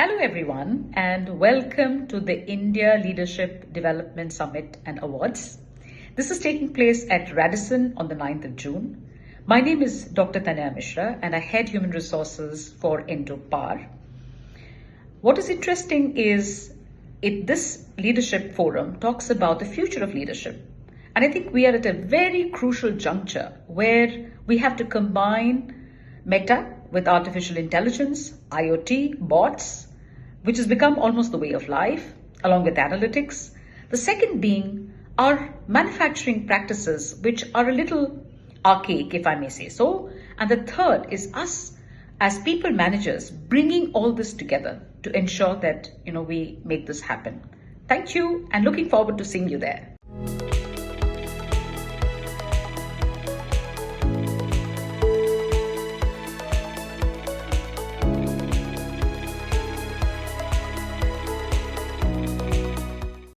Hello everyone and welcome to the India Leadership Development Summit and Awards. This is taking place at Radisson on the 9th of June. My name is Dr. Tanaya Mishra and I head Human Resources for Endo Par. What is interesting is this leadership forum talks about the future of leadership. And I think we are at a very crucial juncture where we have to combine Meta with artificial intelligence, IoT, bots, which has become almost the way of life, along with analytics. The second being our manufacturing practices, which are a little archaic, if I may say so. And the third is us as people managers bringing all this together to ensure that we make this happen. Thank you and looking forward to seeing you there.